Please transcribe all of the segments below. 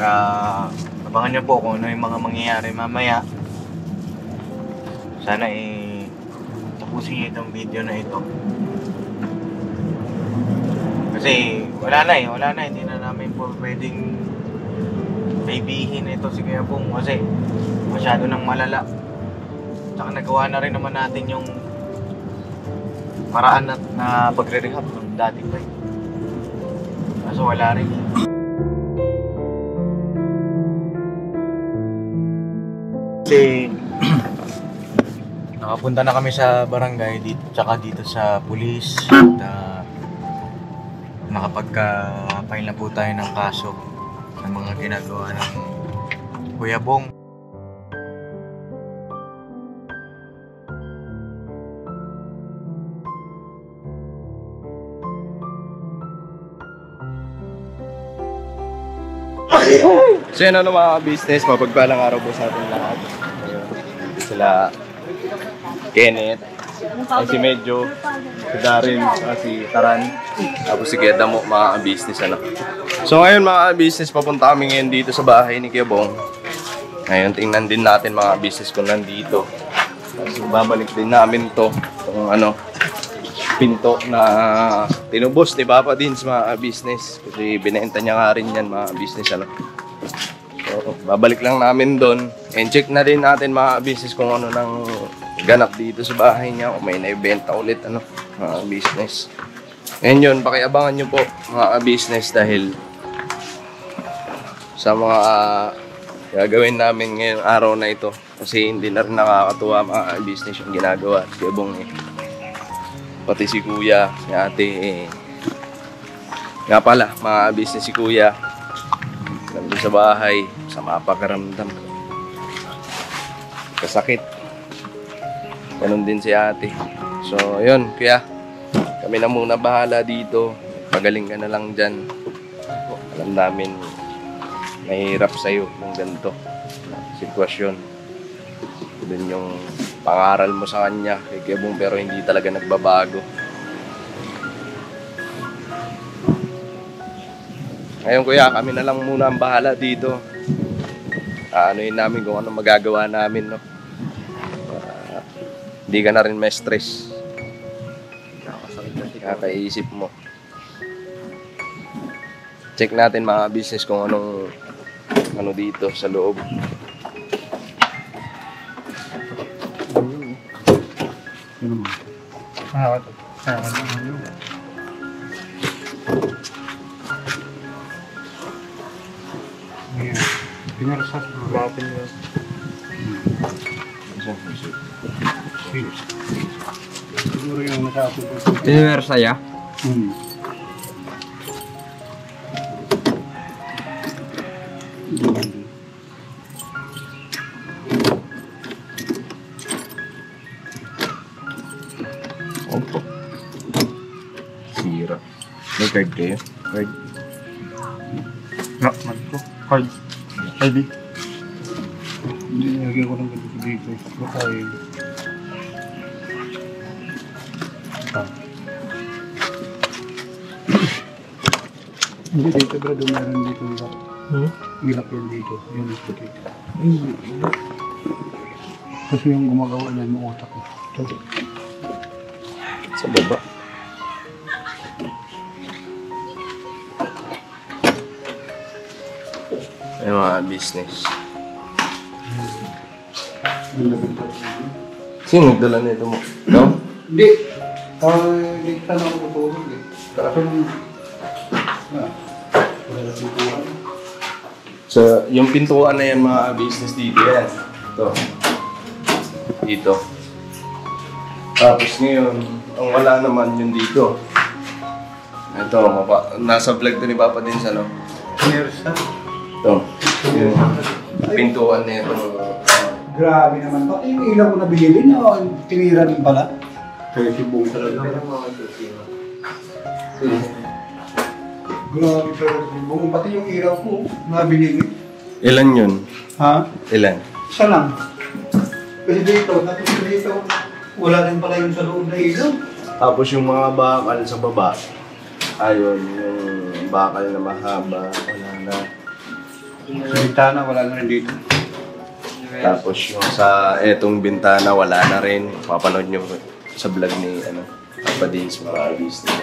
Kaya abangan nyo po kung ano yung mga mangyayari mamaya. Sana tapusin nyo itong video na ito. Kasi wala na, hindi na namin po pwedeng kaibihin ito si Kuya Bong kasi masyado nang malala. Tsaka nagawa na rin naman natin yung paraan na pagre-rehab ng dati pa. Kaso wala rin. Kasi nakapunta na kami sa barangay dito, tsaka dito sa pulis at nakapagka-file na po tayo ng kaso ng mga ginagawa ng Kuya Bong. So yun ano mga business, mapagpalang araw po sa ating lahat. Ayun, sila Kenneth, ay si Medyo, si Darin, si Taran, tapos si Kuya Damo, mga business ano. So ngayon mga business, papunta kami ngayon dito sa bahay ni Kuya Bong. Ngayon tingnan din natin mga business kung nandito. Tapos babalik din namin to kung ano, pinto na tinubos ni Papa din sa mga business. Kasi binenta niya nga rin yan mga business ano. So babalik lang namin doon. And check na din natin mga business kung ano nang ganap dito sa bahay niya. Kung may naibenta ulit ano mga business. Ngayon yun, pakiabangan nyo po mga business dahil sa mga gagawin namin ngayong araw na ito. Kasi hindi na rin nakakatuwa mga business yung ginagawa. Kaya Bong pati si Kuya, si Ate nga pala, mga business si Kuya nandun sa bahay, sa mapakaramdam kasakit. Ganun din si Ate. So yun Kuya, kami na muna bahala dito. Pagaling ka na lang dyan. Alam namin mahirap sa'yo ng ganito sitwasyon. Doon yung pangaral mo sa kanya kay Kuya Bong, pero hindi talaga nagbabago. Ngayon Kuya, kami na lang muna ang bahala dito. Anoin namin kung ano magagawa namin, no? Hindi ka na rin may stress. Kakaisip mo. Check natin mga business kung anong ano dito sa loob. Pinarasas mo natin yun. Siguro yung nakapit ko. Pinarasas ya? Opo. Sira. May card kayo? Card? Nakman ko. Card. ID. Hindi, nilagyan ko ng ganito dito. Bakay. Hindi dito bro, meron dito ng gap. Gilap yan dito. Yung gusto dito. Kasi yung gumagawa na yung utak ko. Sa baba. Ay mga business. Sino nagdala nito mo? No? Hindi. Hindi ka na ako tutulog eh. Kasi wala na pintuan. So, yung pintuan na yan mga business dito yan. Ito. Dito. Tapos ngayon, ang wala naman yun dito. Ito, nasa vlog to ni Papa din sa no? Years na. Ito. Yung pintuan na ito. Grabe naman. Pati yung ilaw ko na binili na, tinira din pala. Kaya si Bong talaga. Grabe talaga si Bong. Pati yung ilaw ko na binili. Ilan yun? Ha? Ilan? Isa lang. Kasi dito, natapos dito, wala rin pala yung sa loob na ilaw. Tapos yung mga bakal sa baba, ayun, yung bakal na mahaba, wala na. Sa bintana, wala na rin dito. Tapos yung sa etong bintana, wala na rin. Papanood nyo sa vlog ni Papa Dins, mga business.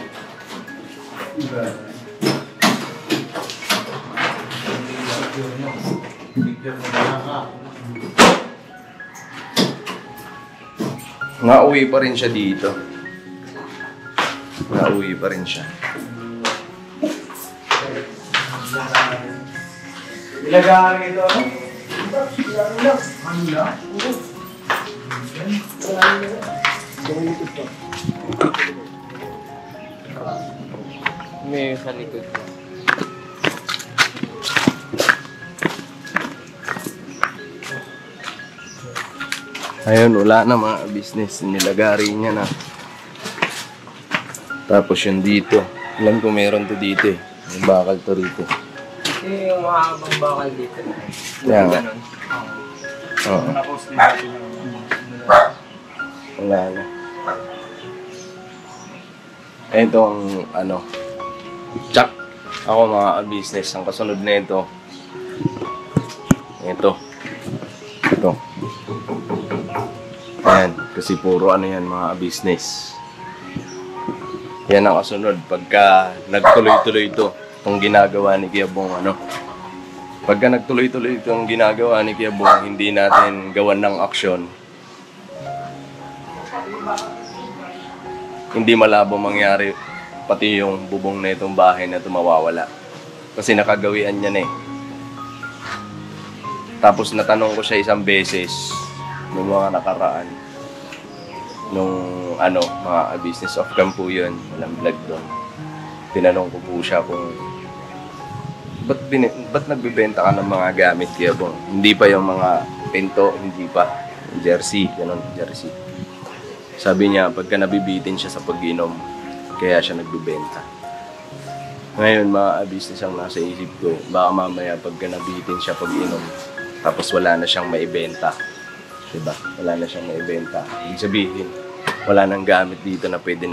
Nauwi pa rin siya dito. Nauwi pa rin siya. Ilagaan ito, ano? May sa likod ko. Ayun, wala na mga business. Nilagari niya na. Tapos yun dito. Alam ko meron to dito eh. May bakal to rito. Kasi yung mahabang bakal dito. Yan. Ganon. Oo. Tapos din natin yung... Wala na. Ito ang Jack. Ako mga business. Ang kasunod na ito. Ito. Ayan. Kasi puro yan mga business. Yan ang kasunod. Pagka nagtuloy-tuloy ito. Itong ginagawa ni Kuya Bong Pagka nagtuloy-tuloy itong ginagawa ni Kuya Bong, hindi natin gawan ng aksyon. Hindi malabo mangyari pati yung bubong na itong bahay na ito mawawala. Kasi nakagawian niya na eh. Tapos natanong ko siya isang beses nung mga nakaraan. Nung mga business of cam po yun. Walang vlog doon. Tinanong ko po siya kung ba't nagbibenta ka ng mga gamit Kuya Bong? Hindi pa yung mga pinto, hindi pa. Jersey, ganun, jersey. Sabi niya, pagka nabibitin siya sa pag-inom, kaya siya nagbibenta. Ngayon, mga business ang nasa isip ko, baka mamaya pagka nabitin siya pag-inom, tapos wala na siyang maibenta. Diba? Wala na siyang maibenta. Ibig sabihin, wala nang gamit dito na pwede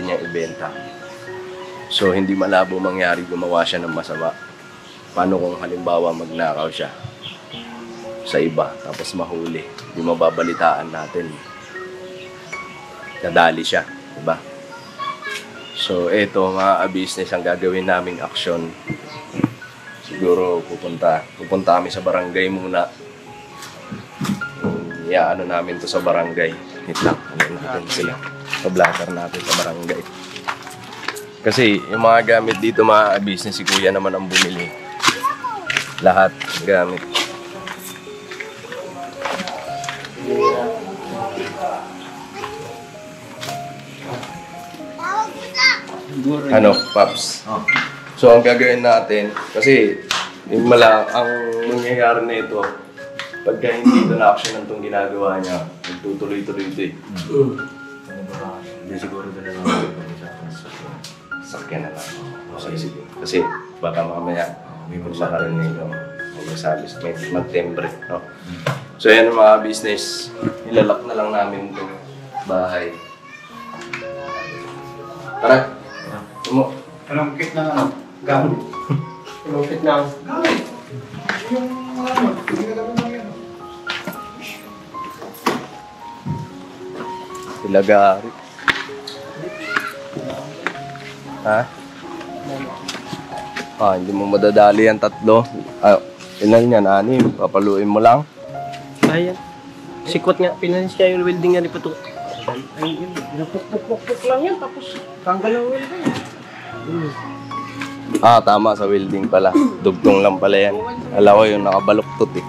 niyang ibenta. So, hindi malabo mangyari gumawa siya ng masama. Paano kung halimbawa magnakaw siya sa iba, tapos mahuli, hindi mababalitaan natin. Nadali siya, diba? So, eto mga business ang gagawin naming aksyon. Siguro pupunta kami sa barangay muna. Iaano namin to sa barangay. Hit lang, natin sila. Pa-blatter natin sa barangay. Kasi yung mga gamit dito mga business, si Kuya naman ang bumili. Lahat gamit. Paps? Oh. So, ang gagawin natin, kasi ang nangyayari na ito, pagka hindi ito na-action itong ginagawa niya, nagtutuloy-tuloy ito eh. Hindi siguro doon na lang Sakyan na lang. Sige. Kasi baka mamaya may magkakarinig ng magsasabi sa mag-tembre. No? So, yan ang mga business. Ilalak na lang namin itong bahay. Tara! Tumo. Anong kit na gamit? Lupit na. Gamit! Yung pinagagawin lang yan. Ilagari. Ha? Hindi mo madadali yan tatlo. Ilan yan? 6. Papaluin mo lang. Ayan. Sikot nga. Pinanis niya yung welding nga ni Pato. Ay, yun. Napuk-puk-puk lang yan. Tapos tanggal ang welding. Tama sa welding pala. Dugtong lang pala yan. Alam ko yung nakabaluktot eh.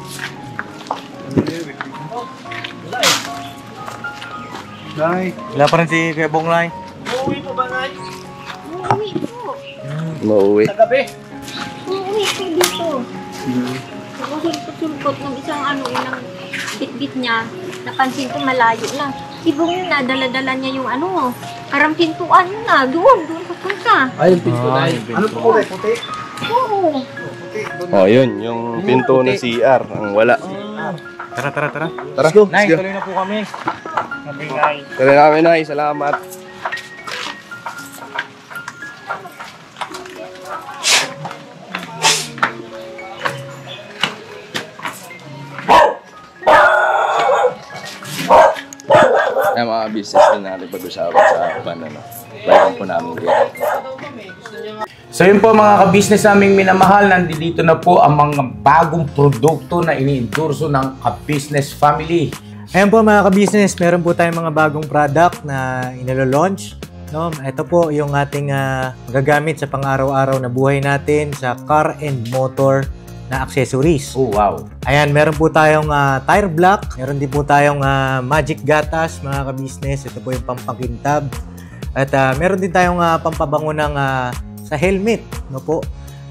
Nay, Wala pa rin si Kuya Bong Lai. Uuwi po ba, Nay? Uuwi po. Mauwi. Sa gabi. Uuwi po dito. Sulpot ng isang unang bit-bit niya. Napansin ko malayo lang. Ibong yun na, dala-dala niya yung parang pintuan yun na. Doon papunta. Ay, yung pinto, Nay. ano po kulay? Puti? Oo. Yun. Yung pinto na CR. Ang wala. Tara. Tara. Nay, Let's go. tuloy na po kami. Sabi Nay. Tara namin na. Salamat. May mga business din natin pag-usapan sa van, ano. Balikan po namin dito. So yun po mga ka-business naming minamahal, nandito na po ang mga bagong produkto na ini-endorso ng ka-business family. Ayan po mga ka-business, meron po tayong mga bagong product na inilo-launch. No? Ito po yung ating gagamit sa pang-araw-araw na buhay natin sa car and motor na accessories. Oh wow! Ayan, meron po tayong tire block, meron din po tayong magic gatas mga ka-business. Ito po yung pampakintab. At meron din tayong pampabango ng sa helmet, no po.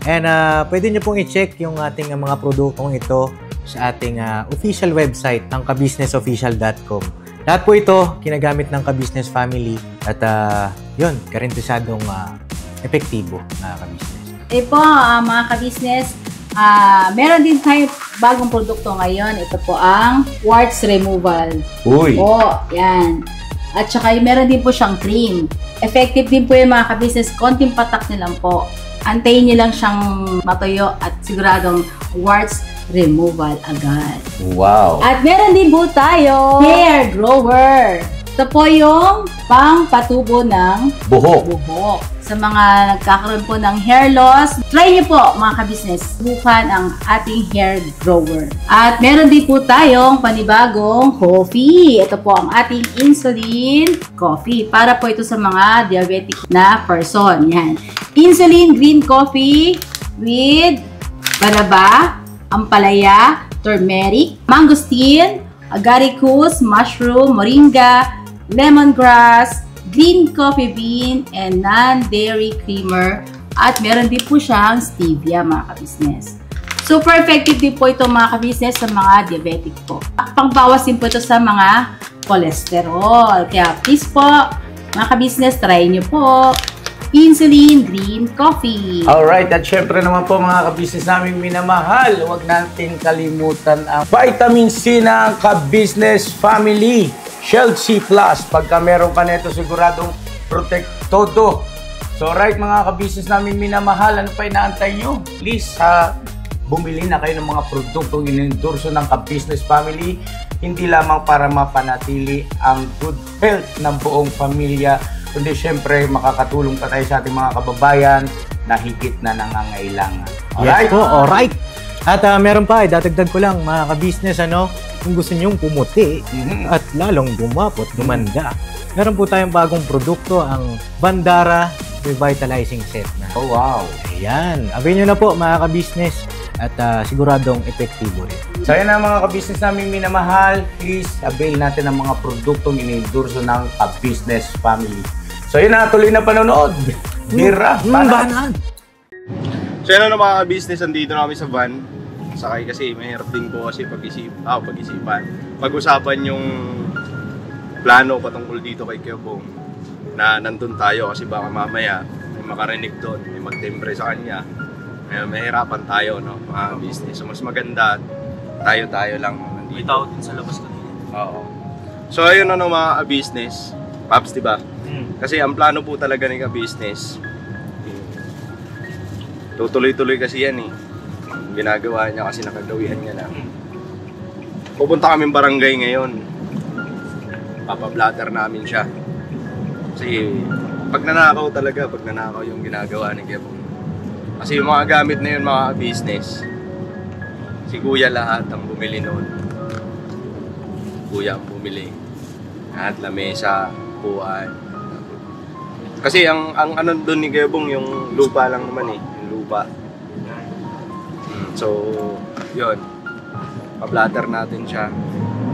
And pwede nyo pong i-check yung ating mga produktong ito sa ating official website ng kabusinessofficial.com. Lahat po ito kinagamit ng ka-business family at yun, garantisadong epektibo mga ka-business. Po, mga ka-business, meron din tayo bagong produkto ngayon. Ito po ang warts removal. Uy! Po, yan. At saka meron din po siyang cream. Effective din po yung mga ka-business. Konting patak nyo lang po. Antayin nyo lang siyang matuyo at siguradong warts removal agad. Wow! At meron din po tayo hair grower. Ito po yung pang-patubo ng buhok. Sa mga nagkakaroon po ng hair loss, try nyo po mga ka-business, subukan ang ating hair grower. At meron din po tayong panibagong coffee. Ito po ang ating insulin coffee. Para po ito sa mga diabetic na person. Yan. Insulin green coffee with banaba, ampalaya, turmeric, mangosteen, agaricus, mushroom, moringa, lemongrass, green coffee bean, and non-dairy creamer. At meron din po siyang stevia mga ka-business. Super effective din po ito mga ka-business sa mga diabetic po. Pangbawas din po ito sa mga cholesterol. Kaya please po mga ka-business, try nyo po insulin green coffee. Alright, at syempre naman po mga ka-business namin minamahal, huwag natin kalimutan ang vitamin C ng ka-business family. Shield C+. Pagka meron ka nito, siguradong protect todo. So right mga ka-business namin minamahal, ano pa inaantay nyo? Please, bumili na kayo ng mga produktong in-endorso ng ka-business family. Hindi lamang para mapanatili ang good health ng buong pamilya, kundi syempre makakatulong pa tayo sa ating mga kababayan na higit na nangangailangan. Yes Alright? po, alright. At meron pa, dadagdag ko lang mga ka-business, kung gusto nyong pumuti at lalong gumapot, gumanda. Meron po tayong bagong produkto, ang Bandara Revitalizing Set na. Oh wow! Ayan, avail nyo na po mga ka-business at siguradong epektibo rin. So yan ang mga ka-business namin minamahal, please avail natin ang mga produktong in-endorso ng ka-business family. So yun na, tuloy na panonood. Bira, banat. So yan na mga business, andito na kami sa van. Sakay kasi mahirap din po kasi pag-isipan. Pag-usapan yung plano patungkol dito kay Kebong na nandun tayo kasi baka mamaya may makarinig doon, may magtembre sa kanya. Mahirapan tayo, no, mga business. So mas maganda tayo lang nandito. May tao din sa labas kanina. Oo. So ayun na mga business. Paps, diba? Kasi ang plano po talaga ni ka-business, tutuloy-tuloy kasi yan eh. Ginagawa niya kasi nakagawian niya na. Pupunta kaming barangay ngayon. Papablatter namin siya. Kasi pag nanakaw yung ginagawa ni Kebong. Kasi yung mga gamit na yun mga business, si Kuya lahat ang bumili noon. Kuya ang bumili. At lamesa, puan. Kasi ang ano doon ni Kebong, yung lupa lang naman eh. Yung lupa. So, yun. Pa-blatter natin siya.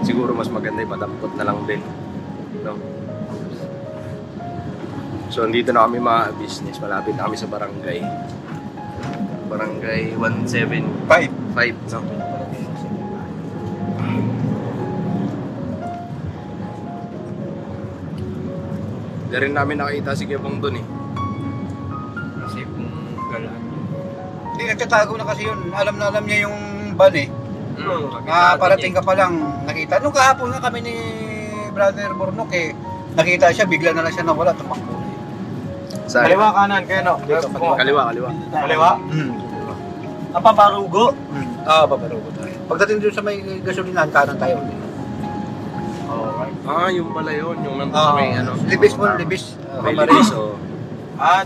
Siguro mas maganda ipadampot na lang din. No? So, andito na kami mga business. Malapit na kami sa barangay. Barangay 175. 5. No? Hindi rin namin nakita si Kebong doon eh. Kasi kung galaan yun. Hindi, nagtatago na kasi yun. Alam na alam niya yung van eh. Parating ka pa lang nakita. Nung kahapon nga kami ni Brother Bornok eh, nakita siya, bigla na lang siya nawala, tumakbo. Kaliwa kanan, kaya no? Kaliwa. Kaliwa? Paparugo. Paparugo tayo. Pagdating doon sa may gasolinahan, kanan tayo. Okay. Yung pala yun. Yung nandun sa may ano. Libis po, libis. May libis, oh.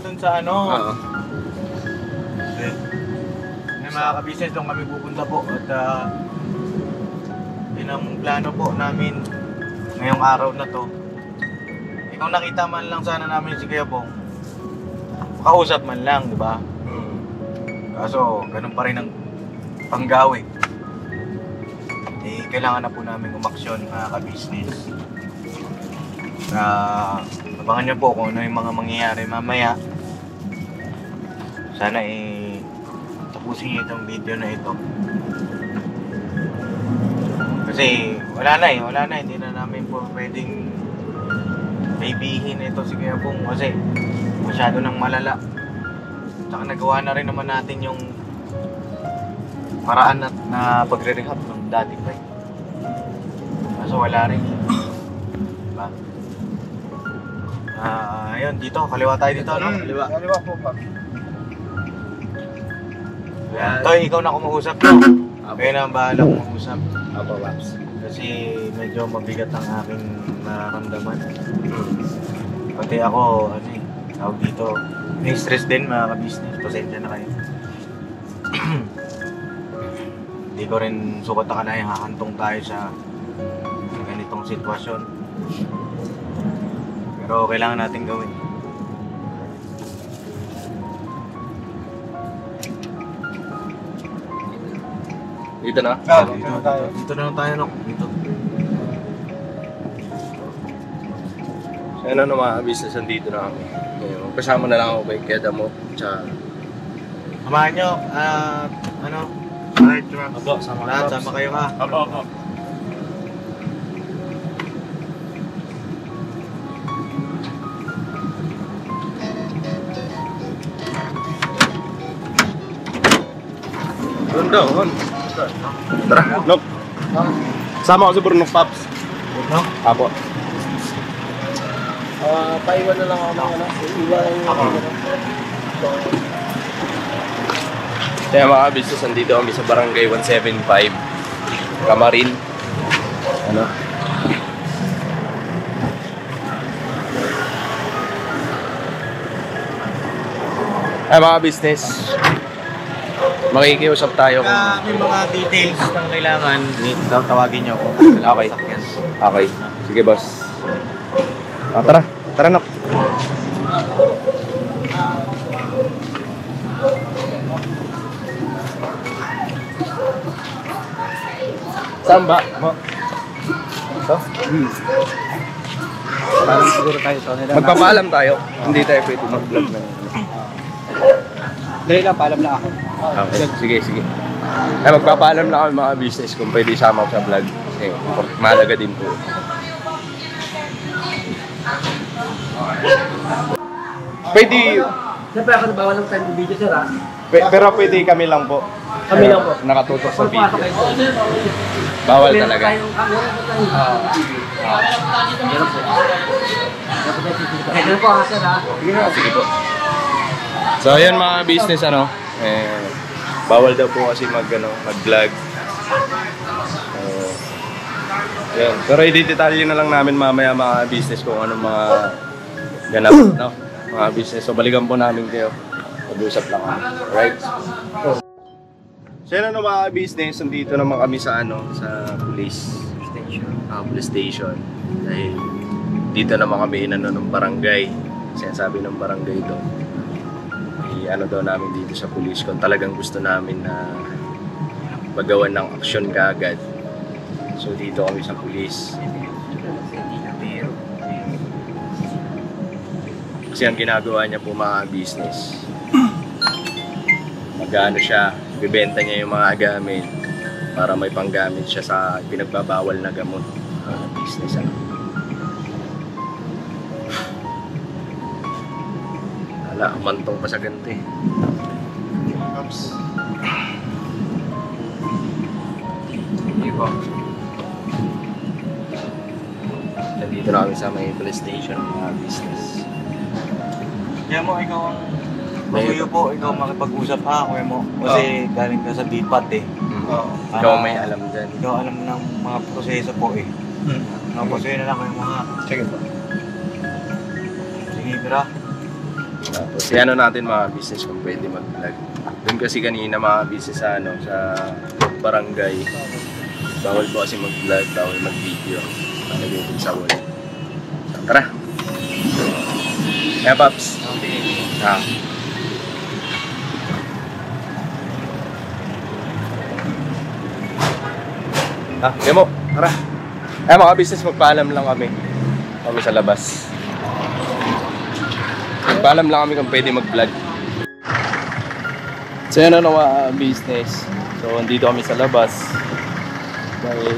Dun sa ano. Oo. May mga ka-business doon kami pupunta po. At yun ang plano po namin ngayong araw na to. Kung nakita man lang sana namin si Kuya Bong, makausap man lang, di ba? Kaso, ganun pa rin ang panggawi. Kailangan na po namin umaksyon, mga ka-business. Abangan nyo po kung ano yung mga mangyayari mamaya. Sana tapusin nyo itong video na ito. Kasi wala na, hindi na namin po pwedeng baibihin ito si Kuya Bong kasi masyado nang malala. Tsaka nagawa na rin naman natin yung paraan na pagre-rehab ng dati pa. Kaso wala rin. Diba? Ayun, dito, kaliwa tayo dito, no? Kaliwa po pa. Toy, ikaw na kumuusap, no? Kayo na ang bahala kumuusap. Apo, Waps. Kasi medyo mabigat ang aking nararamdaman. Pati ako, tawag dito, may stress din, mga ka-business. Pasensya na kayo. Hindi ko rin sukat na kanayang hahantong tayo sa ganitong sitwasyon. Pero kailangan natin gawin. Dito na? Dito na lang tayo, no? Dito. So, ano na mga business, nandito na kami. Kasama na lang ako kay Keda mo. Tsaka... Samahan nyo, alright, Apo, sama lahat, sama kayo ha. Apo. Doon daw, hon. Tara, Nok. Sama ako si Brunok Pops. No? Apo. Paiwan na lang ako ng ano. Iwan Ako. Kaya mga business, nandito kami sa Barangay 175, Camarin. Ano? Ay mga business, makikiusap tayo kung... May mga details na kailangan, tawagin nyo ako. Okay. Okay. Sige boss. Tara. Tara na. Saan ba? Ito? Parang siguro tayo sa nila. Magpapaalam tayo. Hindi tayo pwede mag-vlog na. Dali lang, paalam na ako. Okay. Sige. Ay, magpapaalam na kami mga business kung pwede isama ko sa vlog. Kasi mahalaga din po. Pwede... Siyempre ako bawal ng time video sir ha. Pero pwede kami lang po. Kami lang po. Nakatutok sa Pagpasok video. kayo. Bawal talaga. Kaya po ha sir ha. Sige po. So ayun mga business bawal daw po kasi mag-vlog. Yun. Pero i-detalye na lang namin mamaya mga business kung ano mga ganap, no? Mga business. So balikan po namin kayo. Mag-usap lang kami. Right? So yun mga business, nandito naman kami sa sa police station. Police station. Dahil dito naman kami ng barangay. Sinasabi ng barangay doon. Daw namin dito sa police kung talagang gusto namin na magawan ng aksyon kaagad. So dito kami sa police. Kasi ang ginagawa niya po mga business, siya, bibenta niya yung mga gamit para may panggamit siya sa pinagbabawal na gamot. Business Mantong pa sa ganito eh. Oops. Hindi po. Nandito na kami sa may police station mga business. Kaya mo, ikaw ang masuyo po, ikaw makipag-usap ha, kuya mo. Kasi galing ka sa BPAT eh. Ikaw may alam dyan. Ikaw alam ng mga proseso po eh. Tapos yun na lang kayo mga. Sige po. Sige, bro. Tapos ano natin mga business kung pwede mag-vlog. Doon kasi kanina mga business sa barangay. Bawal po kasi mag-vlog, bawal mag-video. Nalagay din sa wall. So, tara! Kaya Paps. Demo, tara. Mga business, magpaalam lang kami. Kami sa labas. Magpaalam lang kami kung pwede mag-vlog. So yan mga business. So andito kami sa labas. Dahil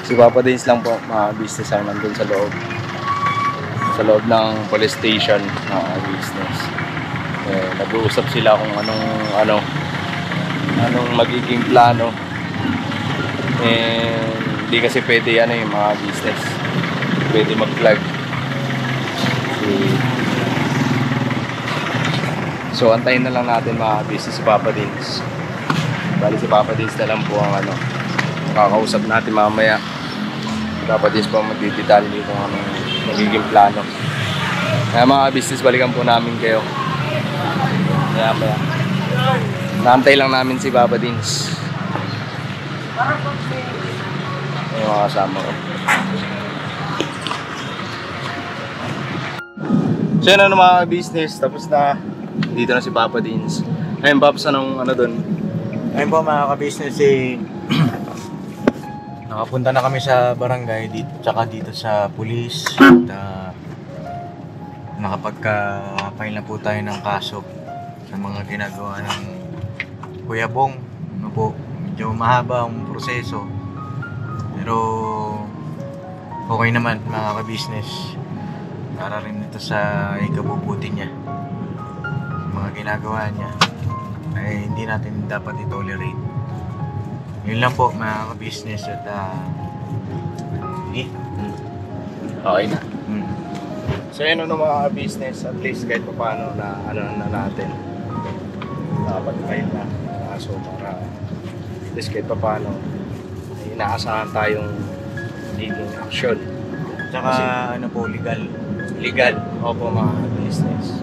si Papa Dins lang po mga business ang nandun sa loob. Sa loob ng police station mga business. Nag-uusap sila kung anong magiging plano. Hindi kasi pwede yung mga business. Pwede mag-vlog. So antayin na lang natin mga business si Papa Dins. Bali si Papa Dins na lang po ang makakausap natin mamaya. Si Papa Dins po magdidetalye kung anong magiging plano. Kaya mga business, balikan po namin kayo. Maya. Naantay lang namin si Papa Dins. Yung mga kasama ko. So yun mga business, tapos na. Dito na si Papa Dins. Ayun Paps, anong doon? Ayun po mga ka-business, nakapunta na kami sa barangay dito, tsaka dito sa pulis. At nakapagka-file na po tayo ng kaso sa mga ginagawa ng Kuya Bong. Medyo mahaba ang proseso. Pero okay naman mga ka-business. Para rin ito sa ikabubuti niya. Mga ginagawa niya ay hindi natin dapat i-tolerate. Yun lang po mga ka-business at okay na. So yun mga business, at least kahit pa paano na na natin nakapag-file na kaso para at least kahit pa paano ay inaasahan tayong legal action. Tsaka legal. Opo mga business.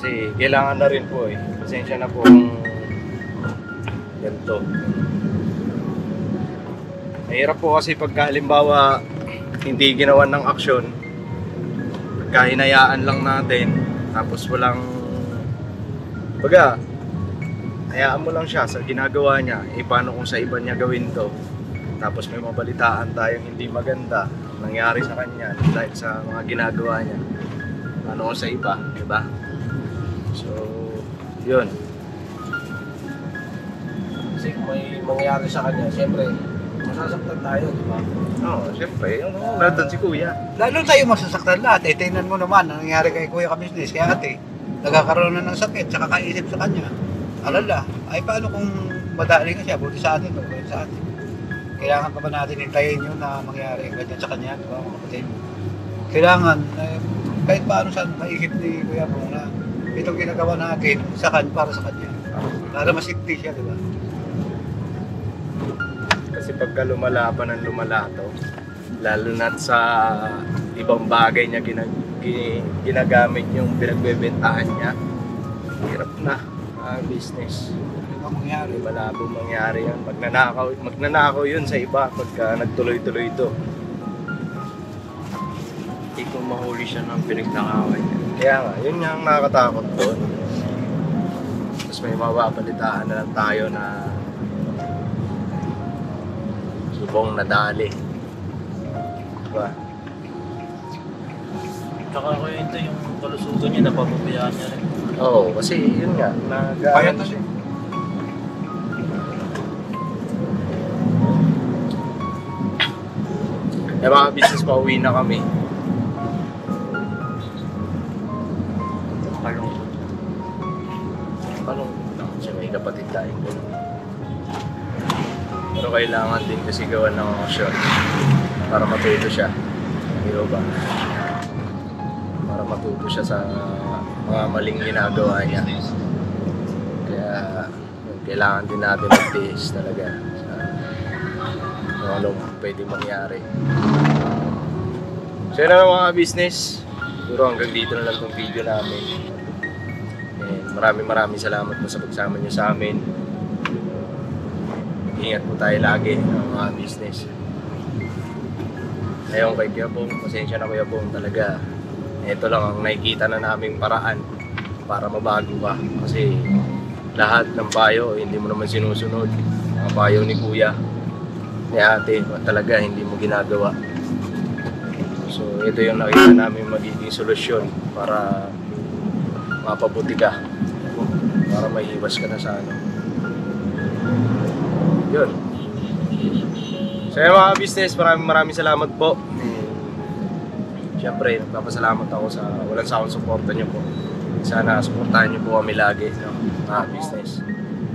Kasi kailangan na rin po pasensya na po kung ganito. Mahirap po kasi pagka halimbawa hindi ginawan ng aksyon, pagka hinayaan lang natin, tapos walang hayaan mo lang siya sa ginagawa niya, paano kung sa iba niya gawin to, tapos may mabalitaan tayong hindi maganda nangyari sa kanya dahil sa mga ginagawa niya, paano kung sa iba, diba? So, yun. Kasi kung may mangyari sa kanya, siyempre, masasaktan tayo, di ba? Oo, siyempre. Nandun si Kuya. Lalo tayo masasaktan lahat. Tingnan mo naman ang nangyari kay Kuya ka-business. Kaya ate, nagkakaroon na ng sakit, tsaka kaisip sa kanya. Alala, ay paano kung madali ka siya, buti sa atin, buti sa atin. Kailangan pa ba natin hintayin yun na mangyari ganyan sa kanya, di ba, mga kapatid? Kailangan, kahit paano saan maisip ni Kuya Bong na itong ginagawa natin sa kanya, para sa kanya. Para masikti siya, di ba? Kasi pagka lumala pa ng lumala to, lalo na sa ibang bagay niya ginagamit yung pinagbebentahan niya, hirap na business. Ano mangyari? Malabo mangyari yan. Magnanakaw yun sa iba pagka nagtuloy-tuloy ito. Hindi ko mahuli siya ng pinagnakawan niya. Kaya nga, yun nga ang nakakatakot doon. Tapos may mababalitaan na lang tayo na subong nadali. Diba? Tsaka ko ito yung kalusugan niya, napapabayaan niya rin. Oo, kasi yun nga, Payat na siya. Mga business pa uwi na kami. Palungkot lang siya, may kapatid tayong gano'n. Pero kailangan din kasi gawan ng aksyon para matuto siya. Hindi ba? Para matuto siya sa mga maling ginagawa niya. Kaya kailangan din natin mag-tiis talaga kung anong pwede mangyari. So yun na mga business, siguro hanggang dito na lang itong video namin. And maraming salamat po sa pagsama nyo sa amin. Ingat po tayo lagi mga business. Ngayon kay Kuya Pong, pasensya na Kuya Pong talaga. Ito lang ang nakikita na naming paraan para mabago ka. Kasi lahat ng payo, hindi mo naman sinusunod. Ang payo ni Kuya, ni Ate, talaga hindi mo ginagawa. So ito yung nakita namin magiging solusyon para mapabuti ka. Para maiiwas ka na sa ano. Yun. So yun mga business, maraming salamat po. Siyempre, nagpapasalamat ako sa walang sawang suporta nyo po. Sana suportahan nyo po kami lagi, no, mga business.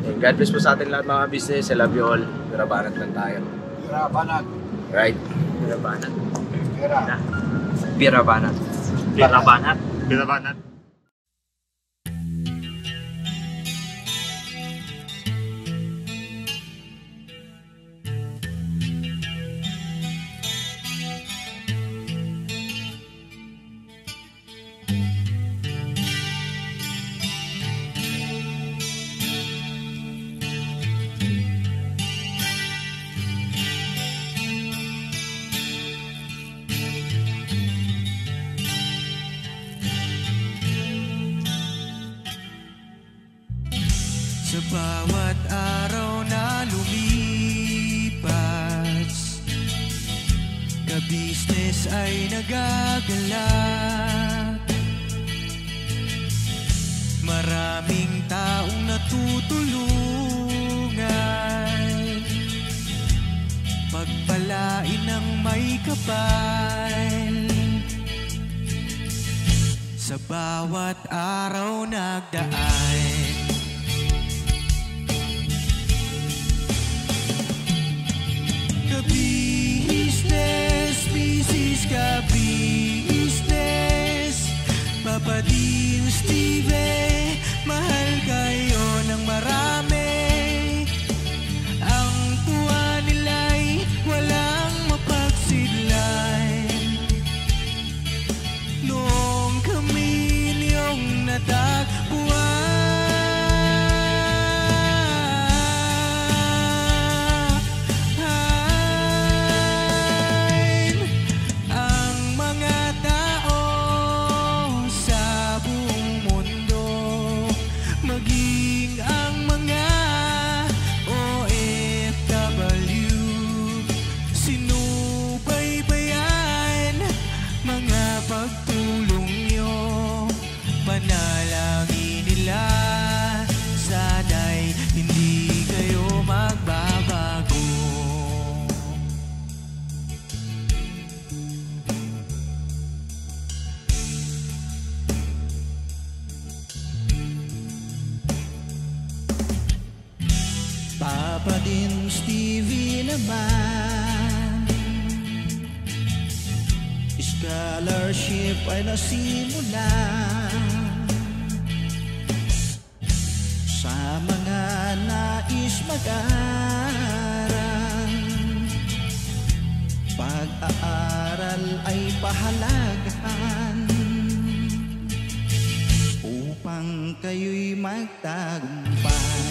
And God bless po sa atin lahat mga business. I love you all. Birabanat lang tayo. Birabanat. Right? Birabanat. Birabanat. Birabanat. Birabanat. Sa bawat araw na lumipas, ka-business ay nagagalak. Maraming taong natutulungan, pagpalain ng may kapal. Sa bawat araw nagdaan, business, business ka business. Papa Din, Steve, mahal kayo ng marami. Ang tuwa nila'y walang mapagsidlan. Noong kami niyong natagpuan, Papa Din, Stevie naman, scholarship ay nasimula sa mga nais mag-aral. Pag-aaral ay pahalagahan upang kayo'y magtagumpay.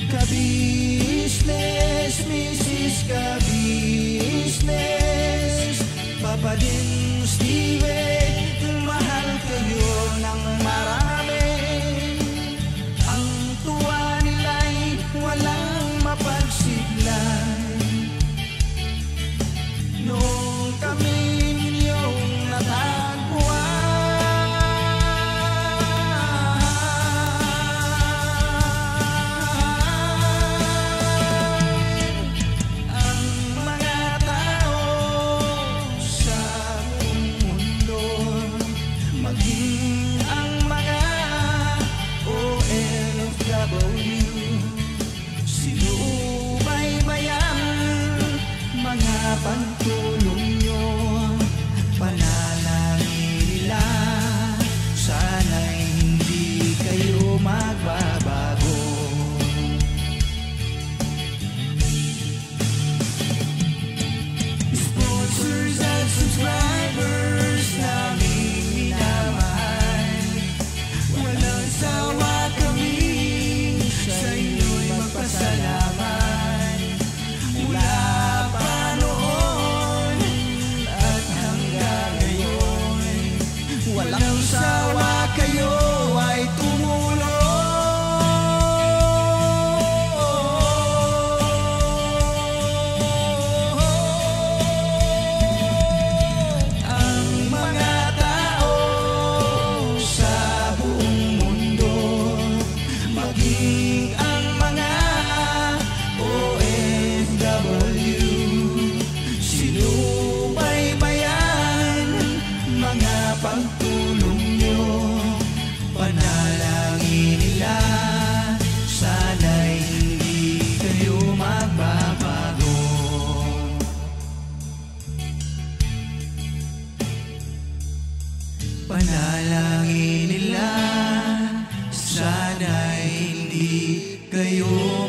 Ka-business, Mrs. Ka-business, Papa Din, Steve, mahal kayo ng marami. Ang tuwa nila'y walang mapagsiglan. Noong kami ninyong natagpuan, ang mga tao sa Panalangin nila, sana'y hindi kayo